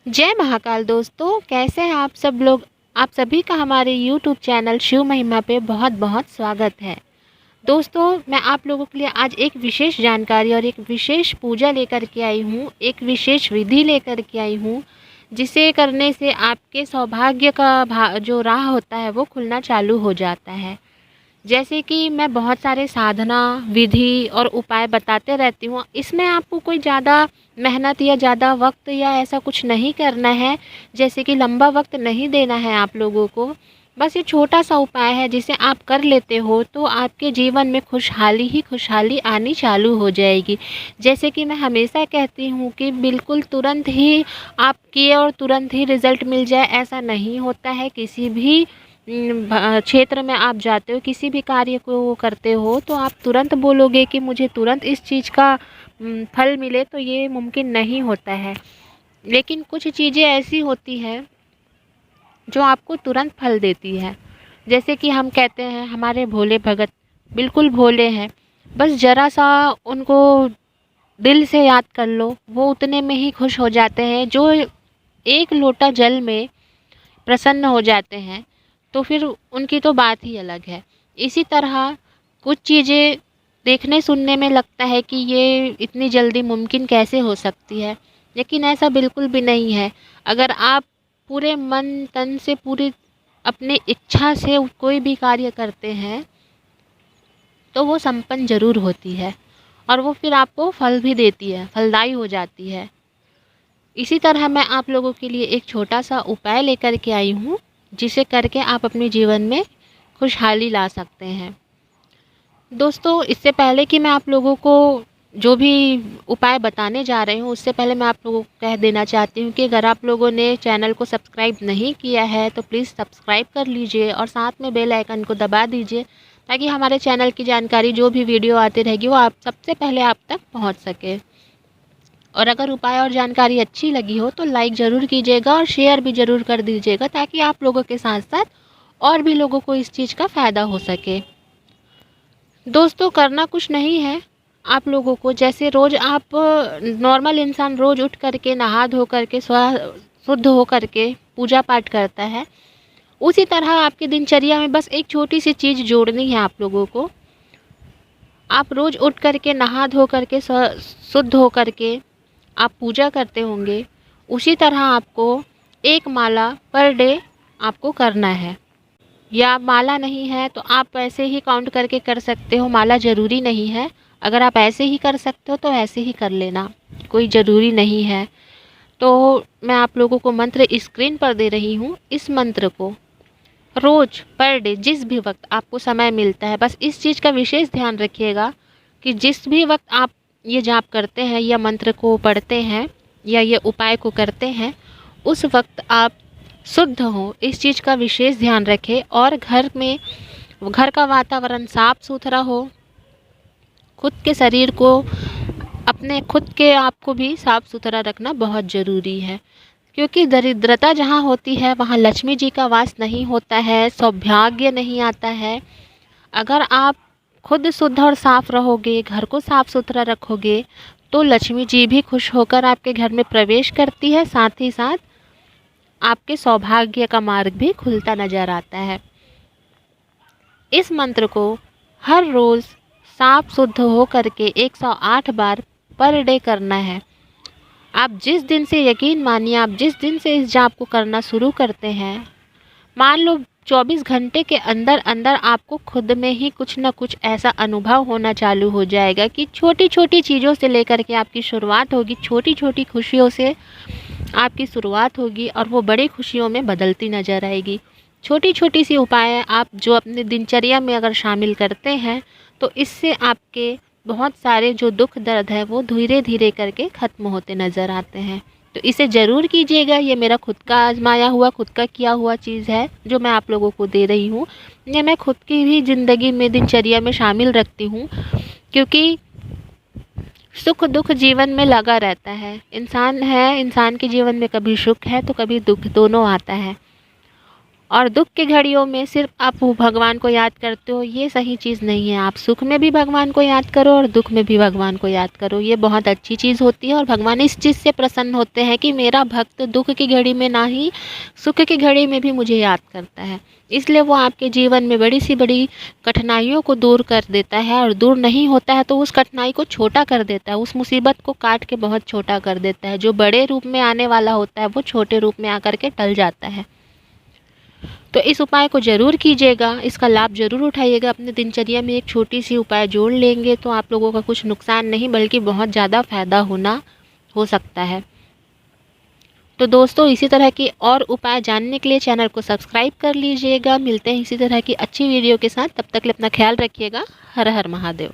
जय महाकाल दोस्तों, कैसे हैं आप सब लोग। आप सभी का हमारे YouTube चैनल शिव महिमा पे बहुत बहुत स्वागत है। दोस्तों, मैं आप लोगों के लिए आज एक विशेष जानकारी और एक विशेष पूजा लेकर के आई हूँ, एक विशेष विधि लेकर के आई हूँ, जिसे करने से आपके सौभाग्य का जो राह होता है वो खुलना चालू हो जाता है। जैसे कि मैं बहुत सारे साधना, विधि और उपाय बताते रहती हूँ। इसमें आपको कोई ज़्यादा मेहनत या ज़्यादा वक्त या ऐसा कुछ नहीं करना है, जैसे कि लंबा वक्त नहीं देना है आप लोगों को। बस ये छोटा-सा उपाय है, जिसे आप कर लेते हो तो आपके जीवन में खुशहाली ही खुशहाली आनी चालू हो जाएगी। जैसे कि मैं हमेशा कहती हूँ कि बिल्कुल तुरंत ही आप किए और तुरंत ही रिज़ल्ट मिल जाए, ऐसा नहीं होता है। किसी भी क्षेत्र में आप जाते हो, किसी भी कार्य को करते हो, तो आप तुरंत बोलोगे कि मुझे तुरंत इस चीज़ का फल मिले, तो ये मुमकिन नहीं होता है। लेकिन कुछ चीज़ें ऐसी होती हैं जो आपको तुरंत फल देती है। जैसे कि हम कहते हैं हमारे भोले भगत बिल्कुल भोले हैं, बस ज़रा सा उनको दिल से याद कर लो, वो उतने में ही खुश हो जाते हैं। जो एक लोटा जल में प्रसन्न हो जाते हैं, तो फिर उनकी तो बात ही अलग है। इसी तरह कुछ चीज़ें देखने सुनने में लगता है कि ये इतनी जल्दी मुमकिन कैसे हो सकती है, लेकिन ऐसा बिल्कुल भी नहीं है। अगर आप पूरे मन तन से, पूरी अपनी इच्छा से कोई भी कार्य करते हैं, तो वो संपन्न ज़रूर होती है और वो फिर आपको फल भी देती है, फलदायी हो जाती है। इसी तरह मैं आप लोगों के लिए एक छोटा-सा उपाय लेकर के आई हूँ, जिसे करके आप अपने जीवन में खुशहाली ला सकते हैं। दोस्तों, इससे पहले कि मैं आप लोगों को जो भी उपाय बताने जा रही हूँ, उससे पहले मैं आप लोगों को कह देना चाहती हूँ कि अगर आप लोगों ने चैनल को सब्सक्राइब नहीं किया है, तो प्लीज़ सब्सक्राइब कर लीजिए और साथ में बेल आइकन को दबा दीजिए, ताकि हमारे चैनल की जानकारी, जो भी वीडियो आती रहेगी, वो आप सबसे पहले आप तक पहुँच सके। और अगर उपाय और जानकारी अच्छी लगी हो तो लाइक ज़रूर कीजिएगा और शेयर भी ज़रूर कर दीजिएगा, ताकि आप लोगों के साथ साथ और भी लोगों को इस चीज़ का फ़ायदा हो सके। दोस्तों, करना कुछ नहीं है आप लोगों को। जैसे रोज़ आप नॉर्मल इंसान रोज़ उठ करके नहा धो करके शुद्ध हो करके पूजा पाठ करता है, उसी तरह आपकी दिनचर्या में बस एक छोटी सी चीज़ जोड़नी है आप लोगों को। आप रोज़ उठ करके नहा धो करके शुद्ध हो करके आप पूजा करते होंगे, उसी तरह आपको एक माला पर डे आपको करना है। या माला नहीं है तो आप ऐसे ही काउंट करके कर सकते हो, माला ज़रूरी नहीं है। अगर आप ऐसे ही कर सकते हो तो ऐसे ही कर लेना, कोई ज़रूरी नहीं है। तो मैं आप लोगों को मंत्र स्क्रीन पर दे रही हूँ। इस मंत्र को रोज़ पर डे जिस भी वक्त आपको समय मिलता है, बस इस चीज़ का विशेष ध्यान रखिएगा कि जिस भी वक्त आप ये जाप करते हैं या मंत्र को पढ़ते हैं या ये उपाय को करते हैं, उस वक्त आप शुद्ध हो, इस चीज़ का विशेष ध्यान रखें। और घर का वातावरण साफ सुथरा हो, खुद के शरीर को, अपने खुद के आप को भी साफ सुथरा रखना बहुत ज़रूरी है। क्योंकि दरिद्रता जहाँ होती है, वहाँ लक्ष्मी जी का वास नहीं होता है, सौभाग्य नहीं आता है। अगर आप खुद शुद्ध और साफ रहोगे, घर को साफ सुथरा रखोगे, तो लक्ष्मी जी भी खुश होकर आपके घर में प्रवेश करती है। साथ ही साथ आपके सौभाग्य का मार्ग भी खुलता नजर आता है। इस मंत्र को हर रोज़ साफ शुद्ध हो करके 108 बार पर डे करना है। आप जिस दिन से, यकीन मानिए, आप जिस दिन से इस जाप को करना शुरू करते हैं, मान लो 24 घंटे के अंदर अंदर आपको खुद में ही कुछ ना कुछ ऐसा अनुभव होना चालू हो जाएगा कि छोटी छोटी चीज़ों से लेकर के आपकी शुरुआत होगी, छोटी छोटी खुशियों से आपकी शुरुआत होगी और वो बड़ी खुशियों में बदलती नज़र आएगी। छोटी छोटी सी उपाय आप जो अपने दिनचर्या में अगर शामिल करते हैं, तो इससे आपके बहुत सारे जो दुख दर्द है वो धीरे धीरे करके ख़त्म होते नज़र आते हैं। तो इसे ज़रूर कीजिएगा। ये मेरा खुद का आजमाया हुआ, खुद का किया हुआ चीज़ है जो मैं आप लोगों को दे रही हूँ। ये मैं खुद की भी ज़िंदगी में, दिनचर्या में शामिल रखती हूँ, क्योंकि सुख दुख जीवन में लगा रहता है। इंसान है, इंसान के जीवन में कभी सुख है तो कभी दुख, दोनों आता है। और दुख की घड़ियों में सिर्फ आप वो भगवान को याद करते हो, ये सही चीज़ नहीं है। आप सुख में भी भगवान को याद करो और दुख में भी भगवान को याद करो, ये बहुत अच्छी चीज़ होती है। और भगवान इस चीज़ से प्रसन्न होते हैं कि मेरा भक्त दुख की घड़ी में ना ही सुख की घड़ी में भी मुझे याद करता है। इसलिए वो आपके जीवन में बड़ी सी बड़ी कठिनाइयों को दूर कर देता है, और दूर नहीं होता है तो उस कठिनाई को छोटा कर देता है, उस मुसीबत को काट के बहुत छोटा कर देता है। जो बड़े रूप में आने वाला होता है वो छोटे रूप में आकर के टल जाता है। तो इस उपाय को ज़रूर कीजिएगा, इसका लाभ ज़रूर उठाइएगा। अपने दिनचर्या में एक छोटी सी उपाय जोड़ लेंगे तो आप लोगों का कुछ नुकसान नहीं बल्कि बहुत ज़्यादा फ़ायदा हो सकता है। तो दोस्तों, इसी तरह की और उपाय जानने के लिए चैनल को सब्सक्राइब कर लीजिएगा। मिलते हैं इसी तरह की अच्छी वीडियो के साथ, तब तक के लिए अपना ख्याल रखिएगा। हर हर महादेव।